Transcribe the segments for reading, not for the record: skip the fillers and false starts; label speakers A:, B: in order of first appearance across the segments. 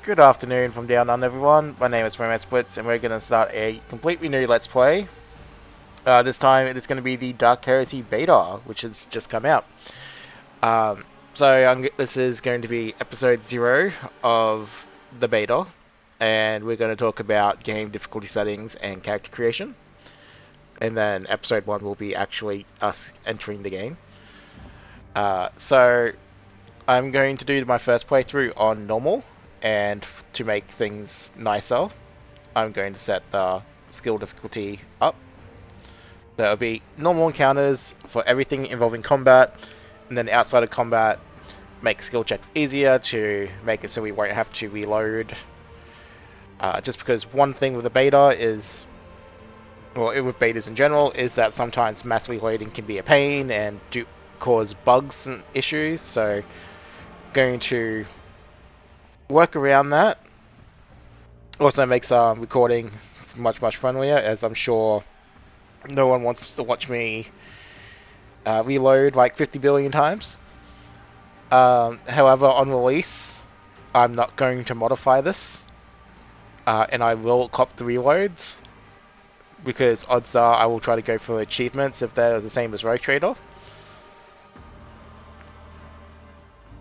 A: Good afternoon from down under, everyone. My name is Romance Splits, and we're going to start a completely new Let's Play. This time it is going to be the Dark Heresy beta, which has just come out. This is going to be episode 0 of the beta, and we're going to talk about game difficulty settings and character creation. And then episode 1 will be actually us entering the game. So I'm going to do my first playthrough on normal, and to make things nicer, I'm going to set the skill difficulty up. So it'll be normal encounters for everything involving combat, and then outside of combat, make skill checks easier to make it so we won't have to reload. Just because one thing with the beta is, well, with betas in general, is that sometimes mass reloading can be a pain and do cause bugs and issues. So going to work around that. Also makes recording much friendlier, as I'm sure no one wants to watch me reload like 50 billion times. However, on release, I'm not going to modify this, and I will cop the reloads, because odds are I will try to go for achievements if they're the same as Rogue Trader.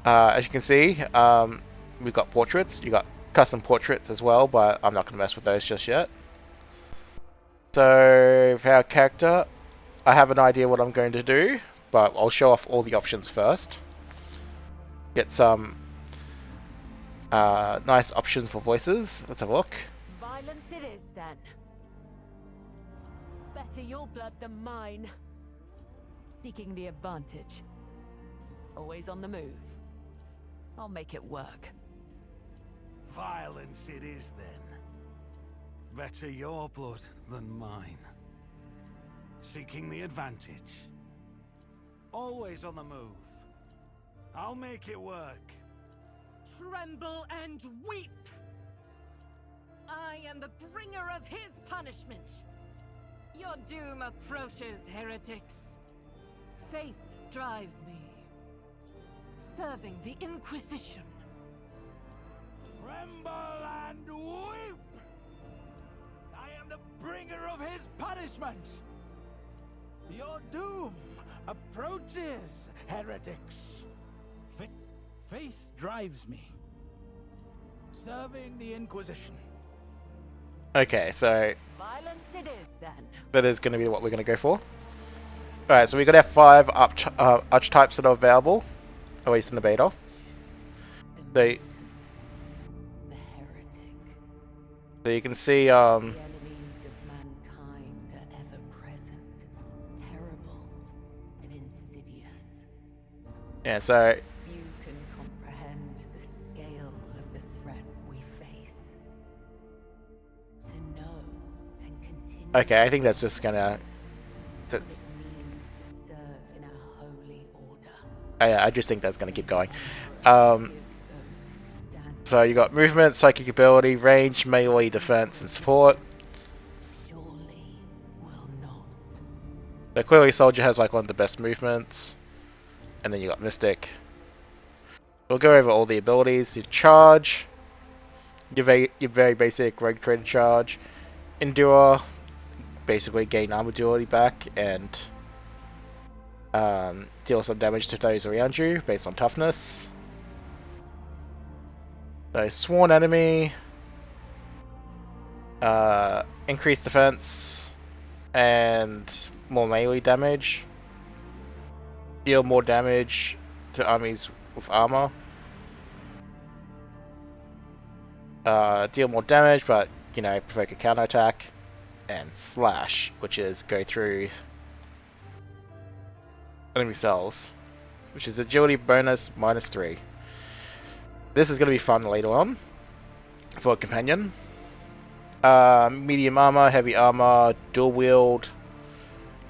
A: As you can see, we've got portraits. You got custom portraits as well, but I'm not going to mess with those just yet. So for our character, I have an idea what I'm going to do, but I'll show off all the options first. Get some nice options for voices. Let's have a look.
B: Violence it is, then. Better your blood than mine. Seeking the advantage. Always on the move. I'll make it work.
C: Violence it is, then. Better your blood than mine. Seeking the advantage. Always on the move. I'll make it work.
D: Tremble and weep! I am the bringer of his punishment. Your doom approaches, heretics. Faith drives me. Serving the Inquisition.
C: Tremble and weep! I am the bringer of his punishment. Your doom approaches, heretics. Faith drives me. Serving the Inquisition.
A: Okay, so
B: Violence it is, then.
A: that is going to be what we're going to go for. Alright, so we've got our 5 archetypes that are available, at least in the beta.
B: The
A: So,
B: mutant, the heretic.
A: so you can see,
B: The enemies of mankind are ever present, terrible and insidious.
A: yeah, so
B: Few can comprehend the scale of the threat we face. To know and continue.
A: okay, I think that's just gonna.
B: What it means to serve in a holy order.
A: I just think that's gonna keep going.
B: Give those who stand
A: So you got movement, psychic ability, range, melee, defense, and support.
B: surely will not.
A: So clearly, soldier has like one of the best movements, and then you got mystic. We'll go over all the abilities. You charge, your very basic rogue trader charge, endure, basically gain armor durability back, and deal some damage to those around you based on toughness. So sworn enemy, increased defense, and more melee damage. Deal more damage to armies with armor. Deal more damage, but provoke a counterattack. And slash, which is go through enemy cells, which is agility bonus -3. This is going to be fun later on for a companion. Medium armor, heavy armor, dual wield.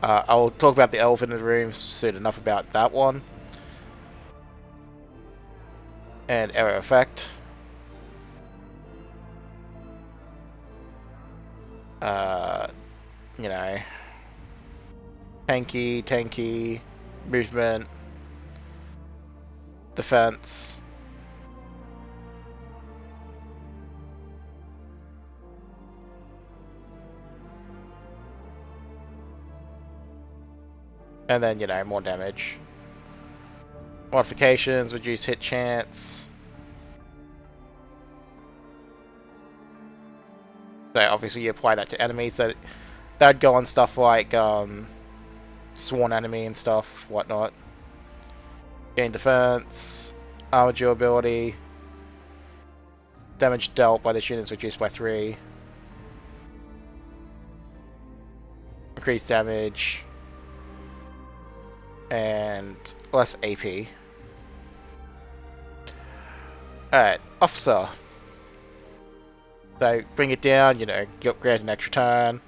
A: I'll talk about the elephant in the room soon enough about that one. And arrow effect. Tanky, movement, defense, And then, you know, more damage. Modifications, reduce hit chance. So obviously you apply that to enemies, so that'd go on stuff like sworn enemy and stuff, whatnot. Gain defense, armor durability, damage dealt by the units reduced by 3. Increased damage, and less AP. Alright, officer. So bring it down, you know, grant an extra turn.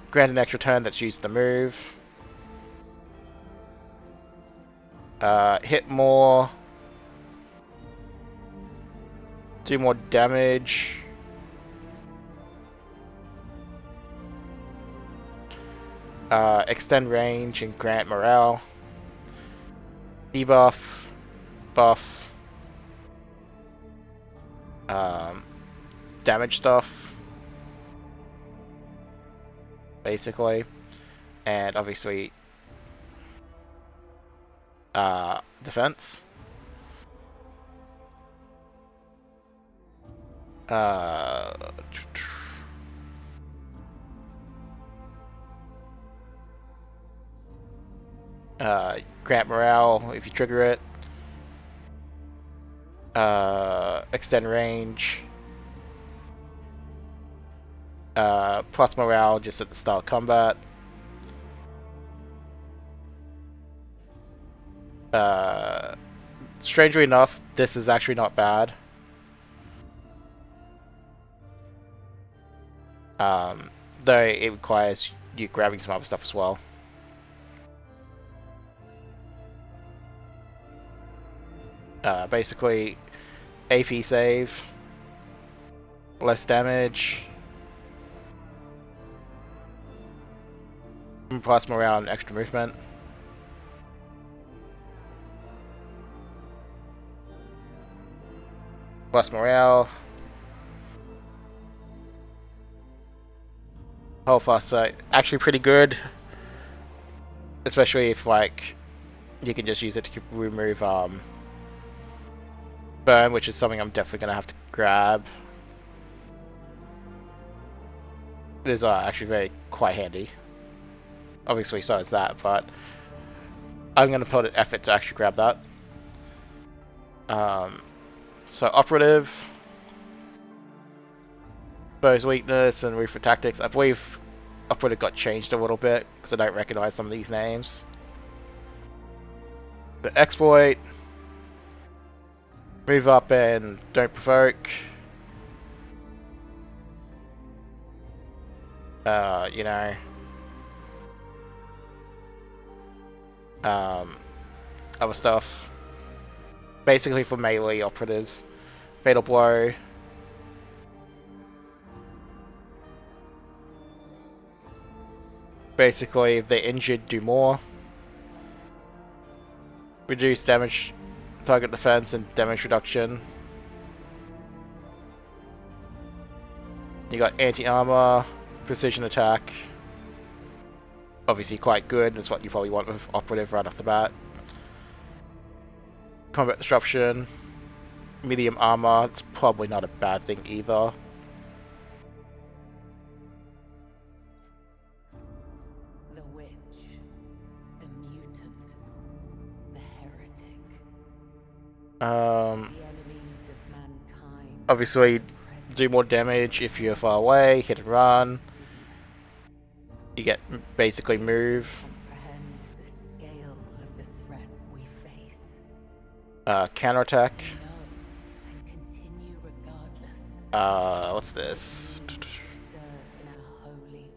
A: Grant an extra turn that's used to move. Hit more. Do more damage. Extend range and grant morale. Debuff. Buff. Damage stuff. Basically. And obviously defense. Grant morale if you trigger it. Extend range. Plus morale just at the start of combat. Strangely enough, this is actually not bad. Though it requires you grabbing some other stuff as well. Basically, AP save, less damage, plus morale and extra movement. Plus morale. Whole fast sight. Actually pretty good. Especially if like you can just use it to remove burn, which is something I'm definitely gonna have to grab. It is actually very quite handy. Obviously so is that, but I'm gonna put an effort to actually grab that. So operative, Bow's weakness and Roofer tactics. I believe operative got changed a little bit because I don't recognize some of these names. The exploit, move up and don't provoke. You know, other stuff. Basically for melee operatives. Fatal blow. Basically, if they're injured, do more. Reduce damage, target defense, and damage reduction. You got anti-armor, precision attack. Obviously quite good, that's what you probably want with operative right off the bat. Combat disruption, medium armor, it's probably not a bad thing either.
B: The witch, the mutant, the heretic. The enemies of mankind.
A: Obviously do more damage if you're far away, hit and run. You get basically move.
B: Comprehend the scale of the threat we face.
A: Counterattack.
B: Know and continue regardless.
A: What's this?
B: Serve in our holy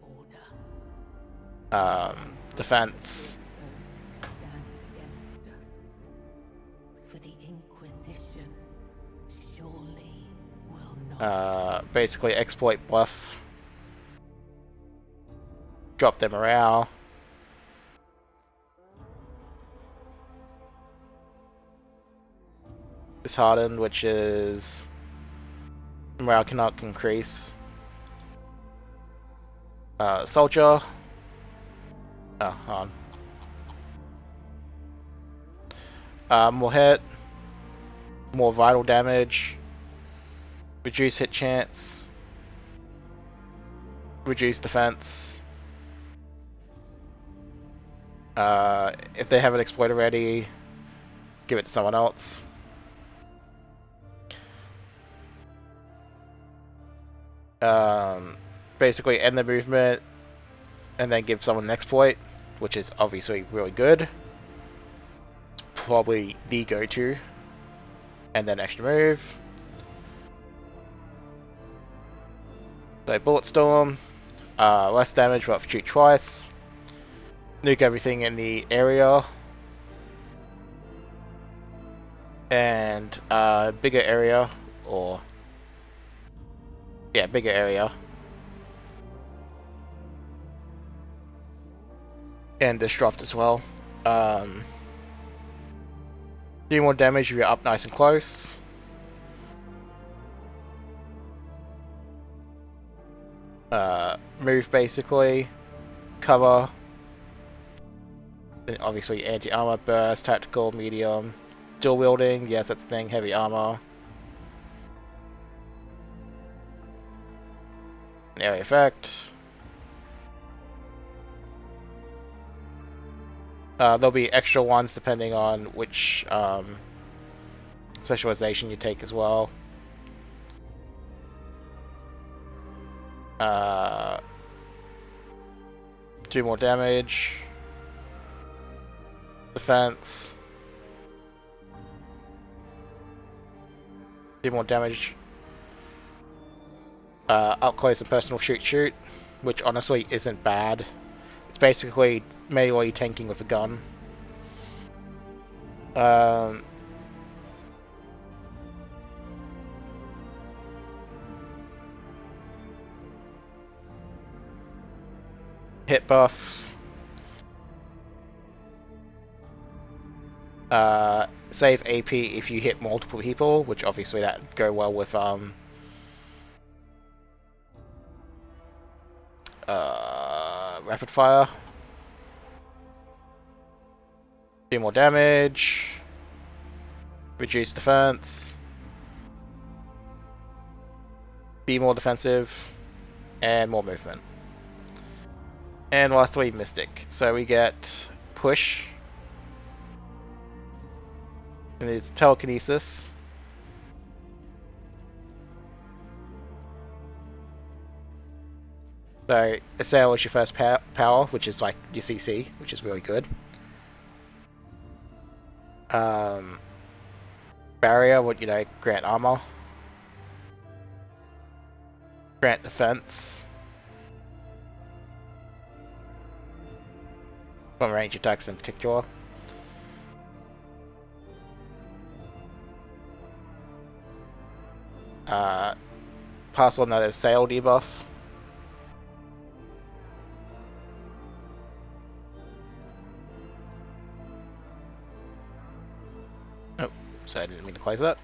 B: order.
A: Defense.
B: Those who stand against us. For the Inquisition surely will not.
A: Basically exploit buff. Drop their morale. Disheartened, which is morale cannot increase. Soldier. Oh, hold on. More hit, more vital damage, reduce hit chance, reduce defense. If they have an exploit already, give it to someone else. Basically end the movement and then give someone an exploit, which is obviously really good. Probably the go-to. And then extra move. So Bullet Storm, less damage but shoot twice. Nuke everything in the area. And bigger area, or yeah, bigger area. And disrupt as well. Do more damage if you're up nice and close. Move basically. Cover. Then obviously anti-armor, burst, tactical, medium. Dual wielding, yes that's the thing, heavy armor. An area effect. There'll be extra ones depending on which specialization you take as well. Do more damage. Defense. Do more damage. Up close and personal shoot, which honestly isn't bad. It's basically melee tanking with a gun. Hit buff. Save AP if you hit multiple people, which obviously that would go well with rapid fire. Do more damage. Reduce defense. Be more defensive. And more movement. And lastly, Mystic. So we get push. And it's telekinesis. So Assail is your first power, which is like your CC, which is really good. Barrier would, grant armor. Grant defense. From range attacks in particular. Pass on another Sail debuff. Oh, so I didn't mean to close that.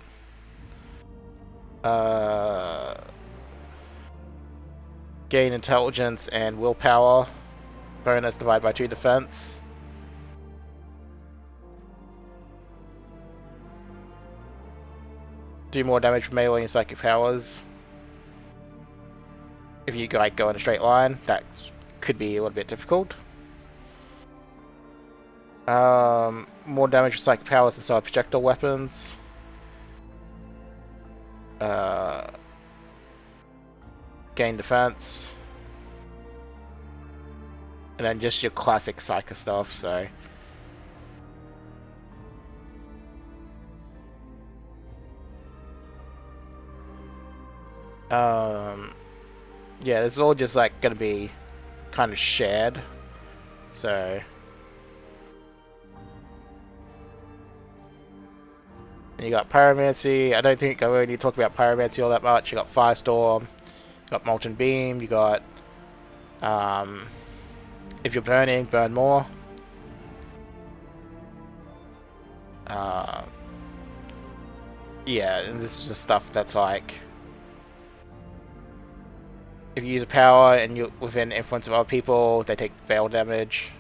A: Gain intelligence and willpower. Bonus divided by 2 defense. Do more damage from melee and psychic powers. If you go in a straight line, that could be a little bit difficult. More damage with psychic powers inside projectile weapons. Gain defense. And then just your classic psycho stuff, so. Yeah, it's all just gonna be kind of shared, so. And you got Pyromancy. I don't think I really need to talk about Pyromancy all that much. You got Firestorm, you got Molten Beam, you got if you're burning, burn more. Yeah, and this is the stuff that's if you use a power and you're within influence of other people, they take veil damage.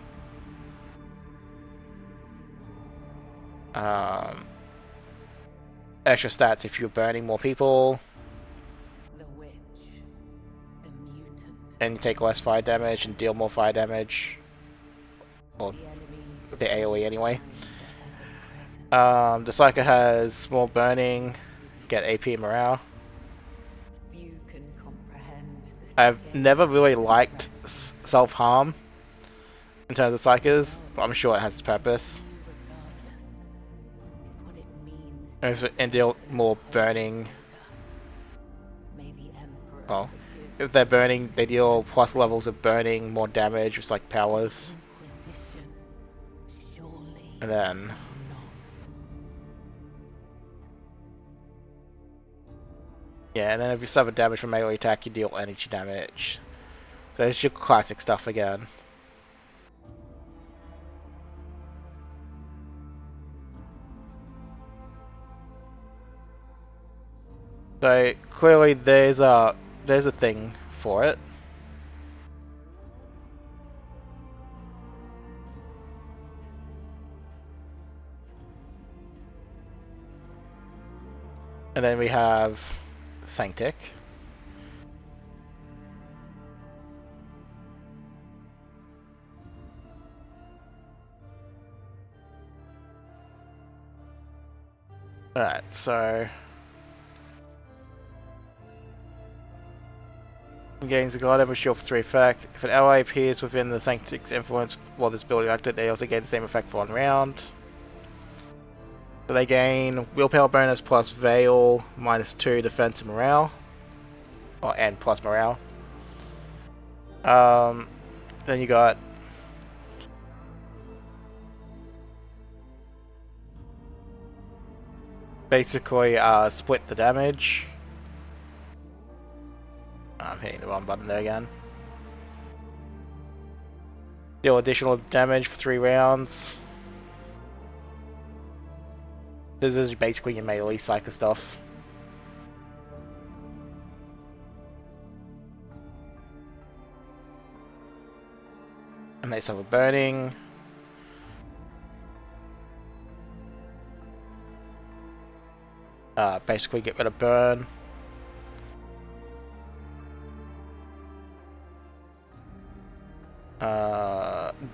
A: Um, extra stats if you're burning more people,
B: The witch. The mutant.
A: and you take less fire damage and deal more fire damage. Or
B: The enemies.
A: the AoE anyway.
B: Ever-present.
A: The Psycho has more burning, get AP and morale.
B: You can comprehend the
A: I've
B: scale
A: never really
B: of
A: liked
B: effect.
A: self-harm in terms of Psychos, but I'm sure it has its purpose. And deal more burning. Well, if they're burning, they deal plus levels of burning, more damage, just like powers. And then yeah, and then if you suffer damage from melee attack, you deal energy damage. So it's your classic stuff again. So clearly there's a thing for it. And then we have Sanctic. Alright, so gains a god level shield for 3 effect. If an ally appears within the Sanctic's influence while this building active, they also gain the same effect for 1 round. So they gain willpower bonus plus Veil minus 2 defense and morale. Oh, and plus morale. Then you got basically split the damage. I'm hitting the wrong button there again. Deal additional damage for 3 rounds. This is basically your melee psycho stuff. And they suffer burning. Basically get rid of burn.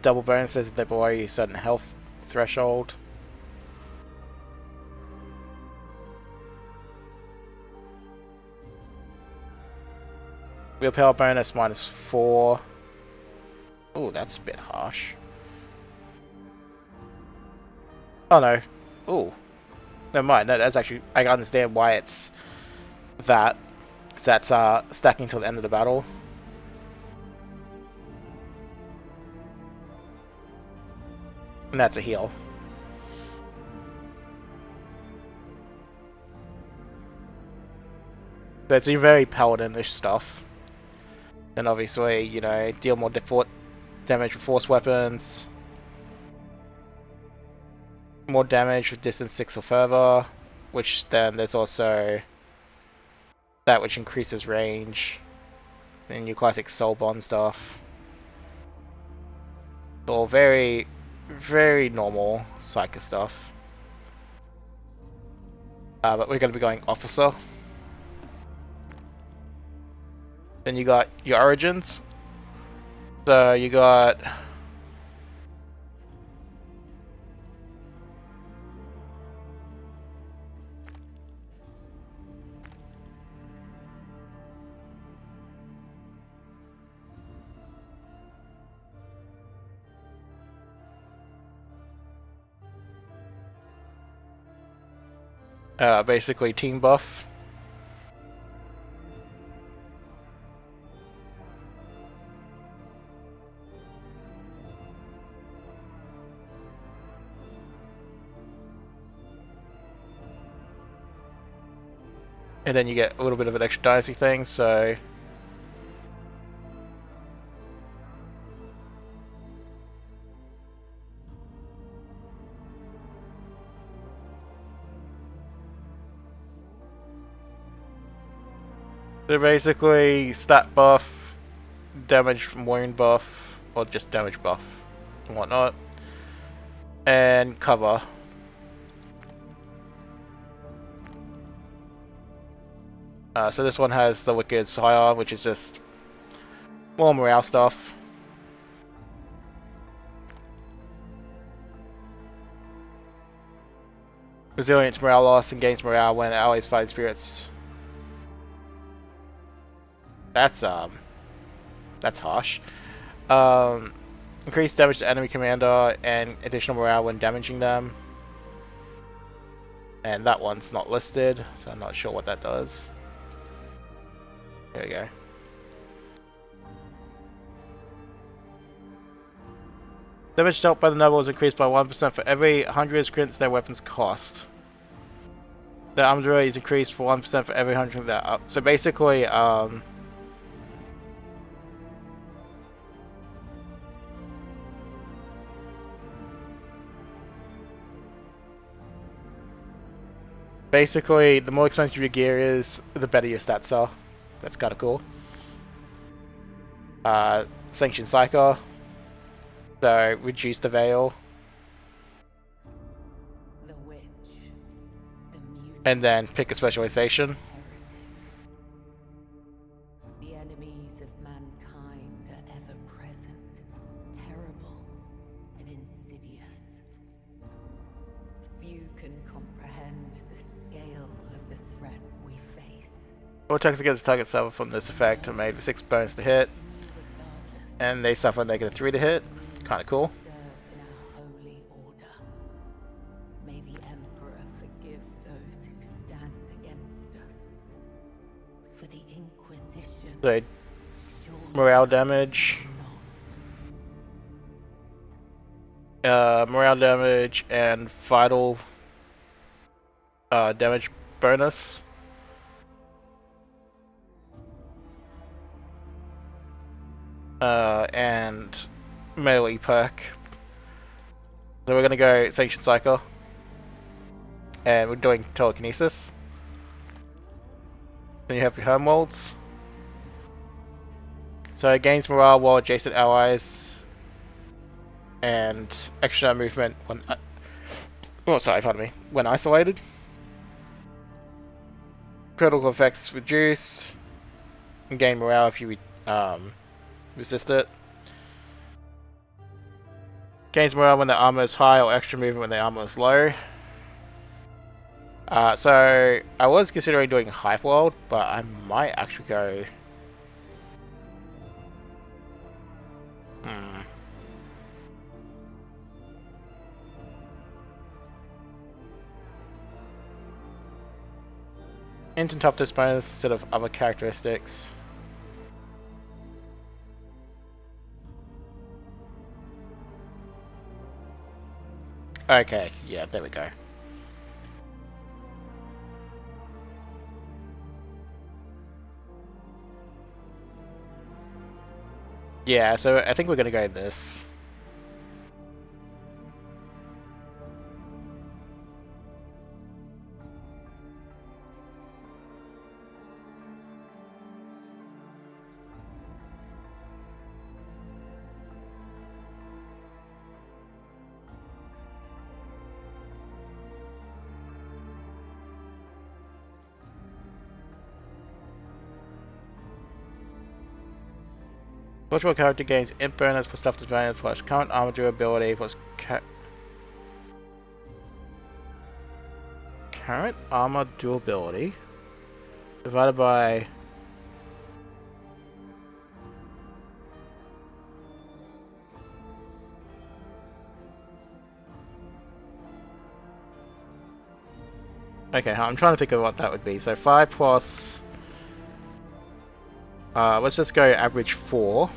A: Double bonuses if they're below a certain health threshold. Willpower bonus minus 4. Ooh, that's a bit harsh. Oh no. Ooh. Never mind. No, that's actually, I can understand why it's that. Because that's stacking till the end of the battle. And that's a heal. So it's very paladin-ish stuff. Then obviously, you know, deal more damage with force weapons. More damage with distance 6 or further. Which then there's also that which increases range. And your classic soul bond stuff. All very, very normal psycho stuff. But we're going to be going officer. Then you got your origins. So you got basically team buff. And then you get a little bit of an extra dicey thing, so they're basically stat buff, damage from wound buff, or just damage buff and whatnot, and cover. So this one has the Wicked Sire, which is just more morale stuff. Resilience morale loss and gains morale when allies fight spirits. That's harsh. Increased damage to enemy commander and additional morale when damaging them. And that one's not listed, so I'm not sure what that does. There we go. Damage dealt by the noble is increased by 1% for every 100 credits their weapons cost. The armor rate is increased for 1% for every 100 that. So basically, basically, the more expensive your gear is, the better your stats are. That's kind of cool. Sanctioned Psycho. So, reduce the Veil.
B: The witch. The mutant.
A: And then pick a specialization.
B: Heretic. The enemies of mankind are ever present, terrible and insidious. Few can comprehend the scale of the threat we face.
A: All attacks against the target suffer from this effect are made with 6 bonus to hit.
B: Regardless,
A: And they suffer negative 3 to hit. Kinda cool.
B: serve in our holy order. May the Emperor forgive those who stand against us. For the Inquisition,
A: So,
B: surely
A: morale damage.
B: not.
A: Morale damage and vital damage bonus. And melee perk. So we're gonna go Sanctioned Psycho. And we're doing telekinesis. Then you have your homeworlds. So it gains morale while adjacent allies and extra movement when pardon me. When isolated. Critical effects reduced. And gain morale if you resist it. Gains morale when the armor is high or extra movement when the armor is low. So I was considering doing Hive World, but I might actually go. Instant toughness bonus instead of other characteristics. Okay, yeah, there we go. Yeah, so I think we're gonna go this. Virtual character gains imp bonus plus stuff advantage plus current armor durability plus current armor durability divided by okay, I'm trying to think of what that would be. So 5 plus let's just go average 4.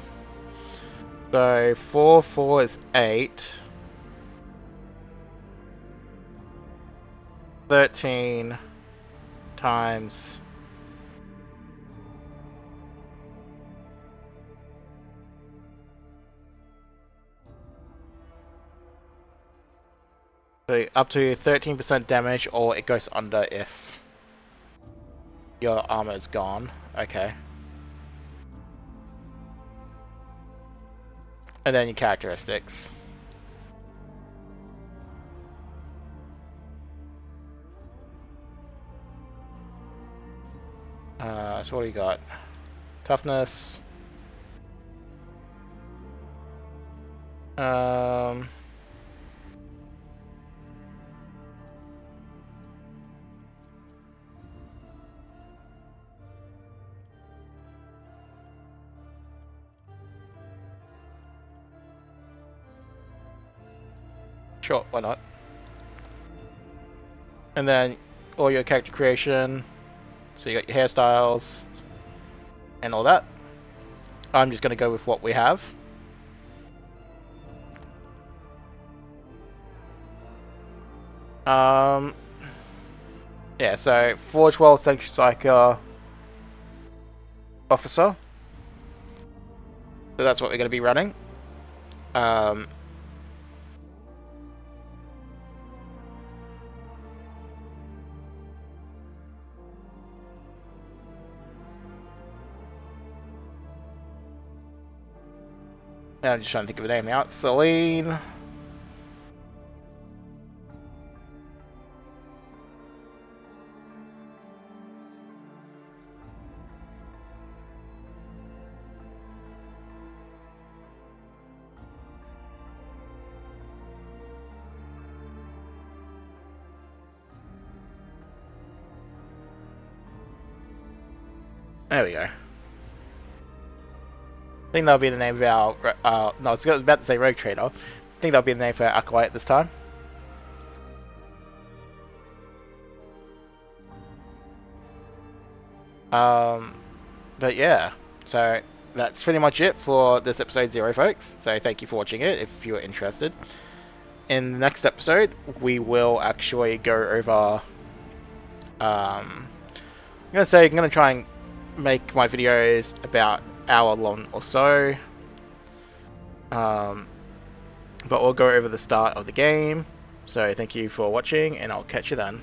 A: So 4 is 8. 13 times so up to 13% damage, or it goes under if your armor is gone. Okay. And then your characteristics. So what do we got? Toughness. Um. Sure, why not? And then all your character creation. So you got your hairstyles and all that. I'm just going to go with what we have. Yeah, so Forge World Sanctuary Psyker Officer. So that's what we're going to be running. I'm just trying to think of a name out. Celine. There we go. I think that'll be the name of our. No, I was about to say Rogue Trader. I think that'll be the name for our Acolyte this time. But yeah, so that's pretty much it for this episode 0, folks. So thank you for watching it if you're interested. In the next episode, we will actually go over. I'm gonna try and make my videos about hour long or so. But we'll go over the start of the game. So thank you for watching, and I'll catch you then.